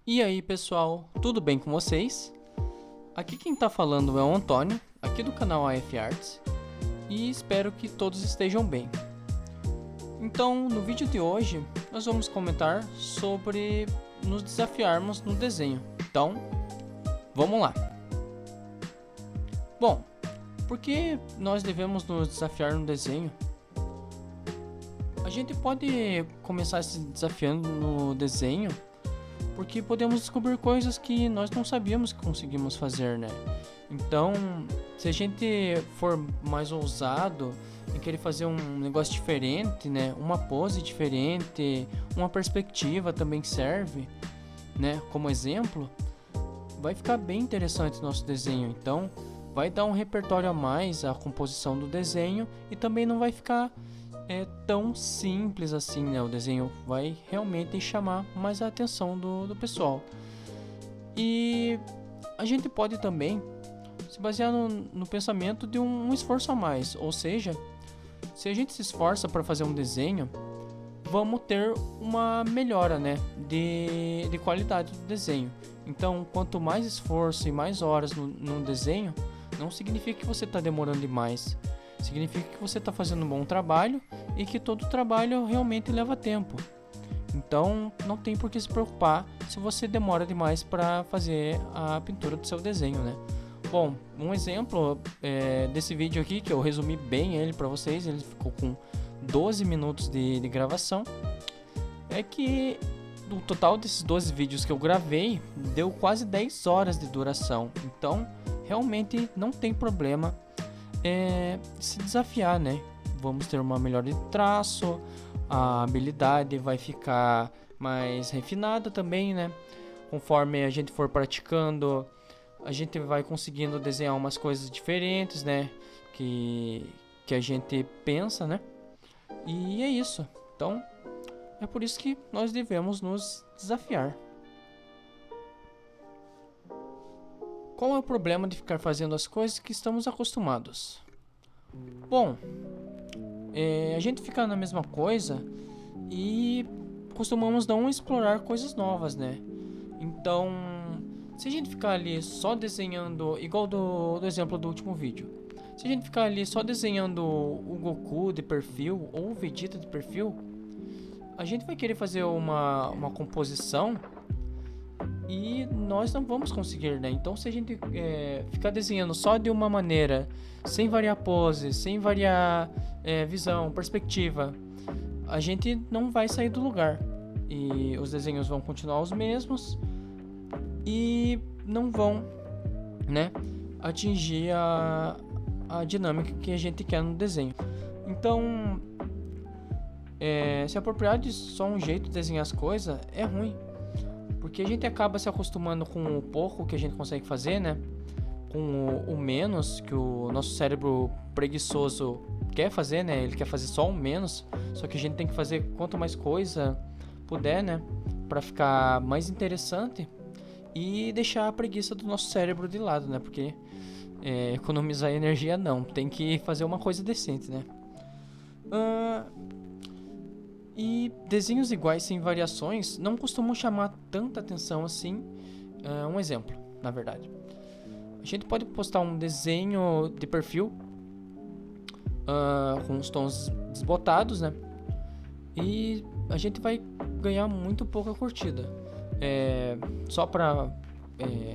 E aí pessoal, tudo bem com vocês? Aqui quem tá falando é o Antônio, aqui do canal AF Arts, e espero que todos estejam bem. Então, no vídeo de hoje, nós vamos comentar sobre nos desafiarmos no desenho. Então, vamos lá! Bom, por que nós devemos nos desafiar no desenho? A gente pode começar se desafiando no desenho porque podemos descobrir coisas que nós não sabíamos que conseguimos fazer, né? Então, se a gente for mais ousado em querer fazer um negócio diferente, né? Uma pose diferente, uma perspectiva também serve, né? Como exemplo, vai ficar bem interessante o nosso desenho. Então, vai dar um repertório a mais à composição do desenho e também não vai ficar tão simples assim, né? O desenho vai realmente chamar mais a atenção do pessoal. E a gente pode também se basear no pensamento de um esforço a mais, ou seja, se a gente se esforça para fazer um desenho, vamos ter uma melhora, né, de qualidade do desenho. Então, quanto mais esforço e mais horas no desenho, não significa que você está demorando demais. Significa que você está fazendo um bom trabalho e que todo trabalho realmente leva tempo. Então, não tem por que se preocupar se você demora demais para fazer a pintura do seu desenho, né? Bom, um exemplo desse vídeo aqui, que eu resumi bem ele para vocês, ele ficou com 12 minutos de gravação, é que no total desses 12 vídeos que eu gravei, deu quase 10 horas de duração. Então, realmente não tem problema se desafiar, né? Vamos ter uma melhora de traço, a habilidade vai ficar mais refinada também, né? Conforme a gente for praticando, a gente vai conseguindo desenhar umas coisas diferentes, né? Que a gente pensa, né? E é isso. Então, é por isso que nós devemos nos desafiar. Qual é o problema de ficar fazendo as coisas que estamos acostumados? Bom, a gente fica na mesma coisa e costumamos não explorar coisas novas, né? Então, se a gente ficar ali só desenhando, igual do exemplo do último vídeo, se a gente ficar ali só desenhando o Goku de perfil ou o Vegeta de perfil, a gente vai querer fazer uma composição e nós não vamos conseguir, né? Então, se a gente ficar desenhando só de uma maneira, sem variar pose, sem variar visão, perspectiva, a gente não vai sair do lugar. E os desenhos vão continuar os mesmos e não vão, né, atingir a dinâmica que a gente quer no desenho. Então, se apropriar de só um jeito de desenhar as coisas é ruim. Porque a gente acaba se acostumando com o pouco que a gente consegue fazer, né? Com o menos que o nosso cérebro preguiçoso quer fazer, né? Ele quer fazer só o menos. Só que a gente tem que fazer quanto mais coisa puder, né? Pra ficar mais interessante e deixar a preguiça do nosso cérebro de lado, né? Porque economizar energia não. Tem que fazer uma coisa decente, né? E desenhos iguais sem variações não costumam chamar tanta atenção assim. Um exemplo, na verdade. A gente pode postar um desenho de perfil com os tons desbotados, né? E a gente vai ganhar muito pouca curtida. Só pra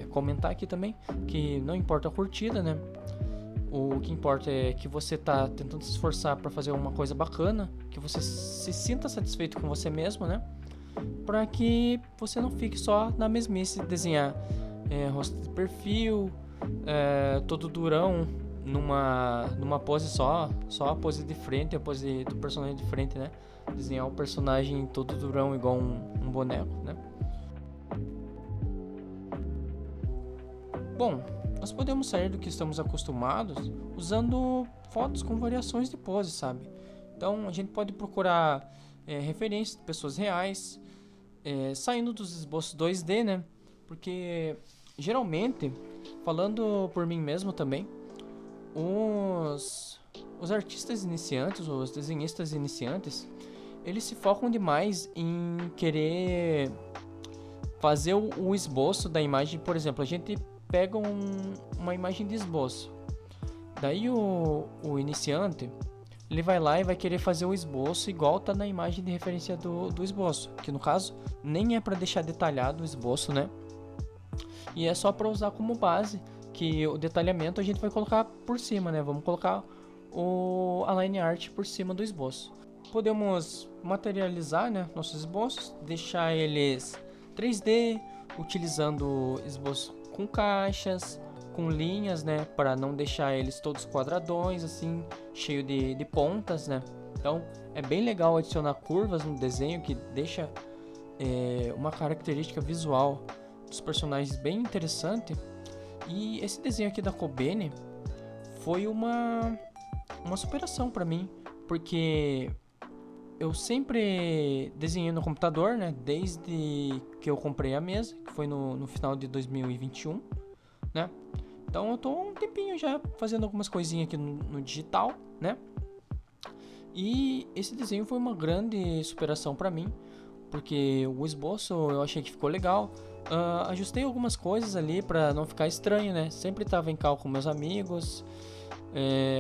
comentar aqui também que não importa a curtida, né? O que importa é que você tá tentando se esforçar para fazer uma coisa bacana, que você se sinta satisfeito com você mesmo, né? Para que você não fique só na mesmice de desenhar rosto de perfil, todo durão, numa pose só a pose de frente, a pose do personagem de frente, né? Desenhar o personagem todo durão igual um boneco, né? Bom, nós podemos sair do que estamos acostumados usando fotos com variações de pose, sabe? Então a gente pode procurar referências de pessoas reais, saindo dos esboços 2D, né? Porque geralmente, falando por mim mesmo também, os artistas iniciantes, os desenhistas iniciantes, eles se focam demais em querer fazer o esboço da imagem. Por exemplo, a gente pega uma imagem de esboço. Daí o iniciante, ele vai lá e vai querer fazer o esboço igual tá na imagem de referência do esboço, que no caso nem é para deixar detalhado o esboço, né? E é só para usar como base, que o detalhamento a gente vai colocar por cima, né? Vamos colocar a line art por cima do esboço. Podemos materializar, né, nossos esboços, deixar eles 3D, utilizando esboço com caixas, com linhas, né, para não deixar eles todos quadradões, assim, cheio de pontas, né. Então é bem legal adicionar curvas no desenho, que deixa uma característica visual dos personagens bem interessante. E esse desenho aqui da Kobeni foi uma superação para mim, porque eu sempre desenhei no computador, né, desde que eu comprei a mesa, que foi no final de 2021, né. Então eu tô um tempinho já fazendo algumas coisinhas aqui no digital, né. E esse desenho foi uma grande superação para mim, porque o esboço eu achei que ficou legal. Ajustei algumas coisas ali para não ficar estranho, né. Sempre tava em cal com meus amigos,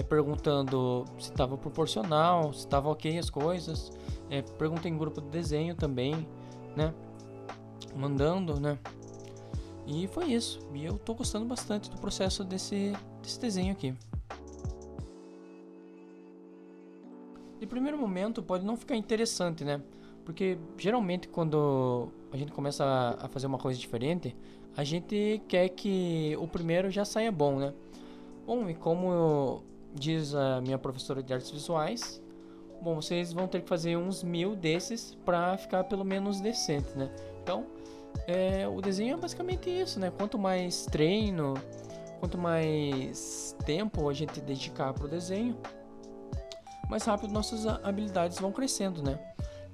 perguntando se estava proporcional, se estava ok as coisas. Perguntei em grupo de desenho também, né? Mandando, né? E foi isso. E eu tô gostando bastante do processo desse desenho aqui. De primeiro momento pode não ficar interessante, né? Porque geralmente quando a gente começa a fazer uma coisa diferente, a gente quer que o primeiro já saia bom, né? Bom, e como diz a minha professora de artes visuais, bom, vocês vão ter que fazer uns 1000 desses para ficar pelo menos decente, né? Então, o desenho é basicamente isso, né? Quanto mais treino, quanto mais tempo a gente dedicar para o desenho, mais rápido nossas habilidades vão crescendo, né?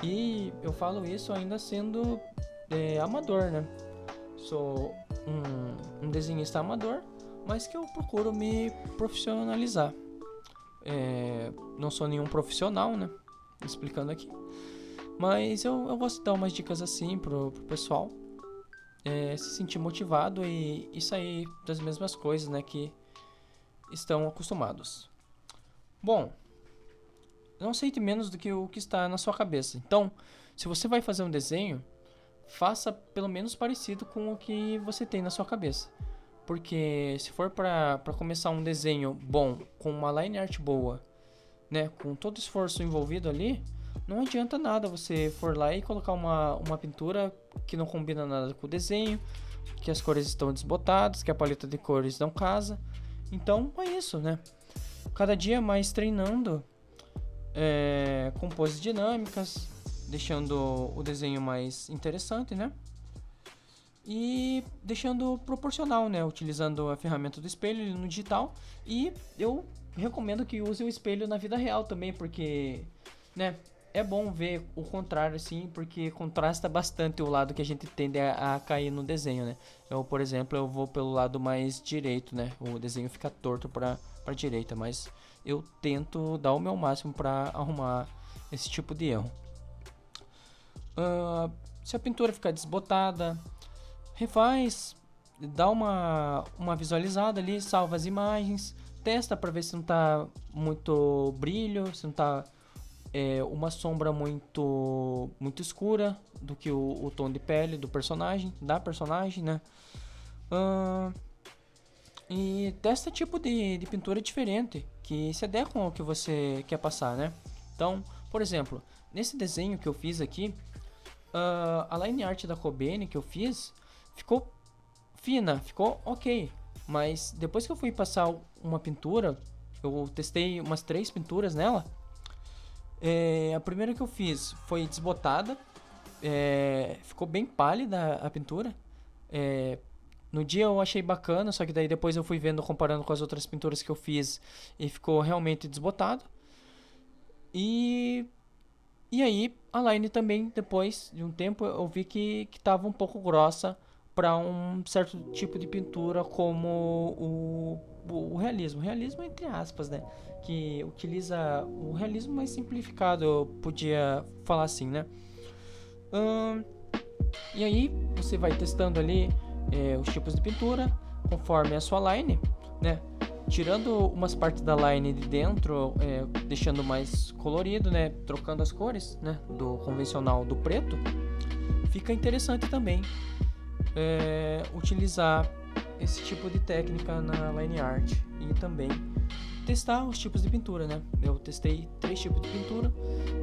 E eu falo isso ainda sendo amador, né? Sou um desenhista amador, mas que eu procuro me profissionalizar. Não sou nenhum profissional, né? Explicando aqui. Mas eu gosto de dar umas dicas assim pro pessoal se sentir motivado e sair das mesmas coisas, né, que estão acostumados. Bom, não aceite menos do que o que está na sua cabeça. Então, se você vai fazer um desenho, faça pelo menos parecido com o que você tem na sua cabeça. Porque se for para começar um desenho bom, com uma line art boa, né, com todo o esforço envolvido ali, não adianta nada você for lá e colocar uma pintura que não combina nada com o desenho, que as cores estão desbotadas, que a paleta de cores não casa. Então é isso, né? Cada dia mais treinando com poses dinâmicas, deixando o desenho mais interessante, né? E deixando proporcional, né? Utilizando a ferramenta do espelho no digital. E eu recomendo que use o espelho na vida real também, porque, né? É bom ver o contrário assim, porque contrasta bastante o lado que a gente tende a cair no desenho, né? Eu, por exemplo, eu vou pelo lado mais direito, né? O desenho fica torto para direita, mas eu tento dar o meu máximo para arrumar esse tipo de erro. Se a pintura ficar desbotada, refaz, dá uma visualizada ali, salva as imagens, testa para ver se não tá muito brilho, se não tá uma sombra muito escura do que o tom de pele da personagem, né? E testa tipo de pintura diferente que se adequa ao que você quer passar, né? Então, por exemplo, nesse desenho que eu fiz aqui, a line art da Kobeni que eu fiz ficou fina, ficou ok, mas depois que eu fui passar uma pintura, eu testei umas 3 pinturas nela. A primeira que eu fiz foi desbotada, ficou bem pálida a pintura. No dia eu achei bacana, só que daí depois eu fui vendo, comparando com as outras pinturas que eu fiz, e ficou realmente desbotado. E aí a line também, depois de um tempo, eu vi que estava um pouco grossa para um certo tipo de pintura, como o realismo. Realismo entre aspas, né? Que utiliza o realismo mais simplificado, eu podia falar assim, né? E aí você vai testando ali os tipos de pintura conforme a sua line, né? Tirando umas partes da line de dentro, deixando mais colorido, né? Trocando as cores, né? Do convencional do preto. Fica interessante também utilizar esse tipo de técnica na line art e também testar os tipos de pintura, né? Eu testei 3 tipos de pintura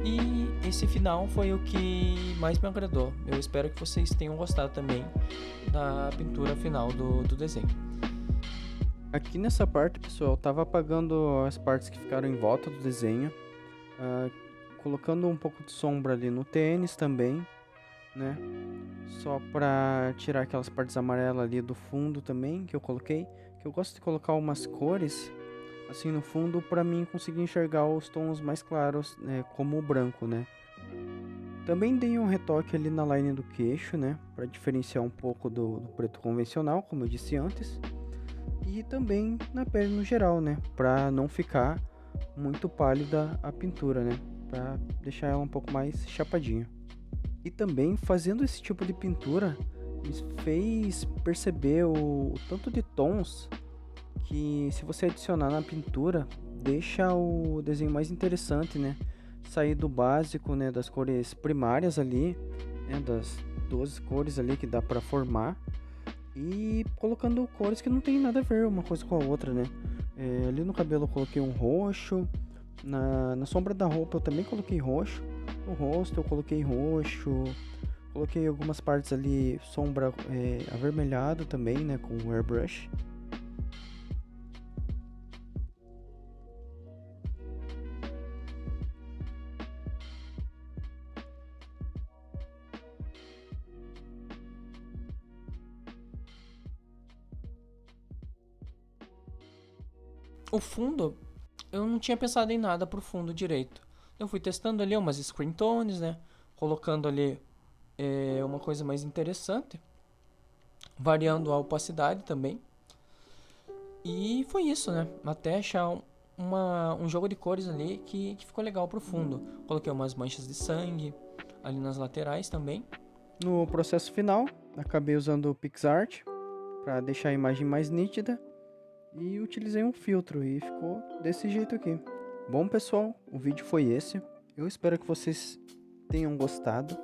e esse final foi o que mais me agradou. Eu espero que vocês tenham gostado também da pintura final do desenho. Aqui nessa parte, pessoal, eu tava apagando as partes que ficaram em volta do desenho, colocando um pouco de sombra ali no tênis também, né? Só pra tirar aquelas partes amarelas ali do fundo também que eu coloquei, que eu gosto de colocar umas cores assim no fundo pra mim conseguir enxergar os tons mais claros, né, como o branco, né? Também dei um retoque ali na line do queixo, né, para diferenciar um pouco do preto convencional, como eu disse antes. E também na pele no geral, né, para não ficar muito pálida a pintura, né, para deixar ela um pouco mais chapadinha. E também fazendo esse tipo de pintura me fez perceber o tanto de tons que, se você adicionar na pintura, deixa o desenho mais interessante, né? Sair do básico, né, das cores primárias ali, né, das 12 cores ali que dá para formar, e colocando cores que não tem nada a ver uma coisa com a outra, né? Ali no cabelo eu coloquei um roxo, na sombra da roupa eu também coloquei roxo, no rosto eu coloquei roxo, coloquei algumas partes ali sombra avermelhado também, né, com airbrush. O fundo, eu não tinha pensado em nada pro fundo direito. Eu fui testando ali umas screen tones, né? Colocando ali uma coisa mais interessante, variando a opacidade também. E foi isso, né? Até achar um jogo de cores ali que ficou legal pro fundo. Coloquei umas manchas de sangue ali nas laterais também. No processo final, acabei usando o PixArt para deixar a imagem mais nítida e utilizei um filtro e ficou desse jeito aqui. Bom, pessoal, o vídeo foi esse. Eu espero que vocês tenham gostado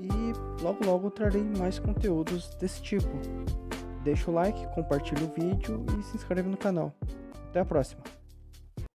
e logo logo trarei mais conteúdos desse tipo. Deixa o like, compartilha o vídeo e se inscreve no canal. Até a próxima!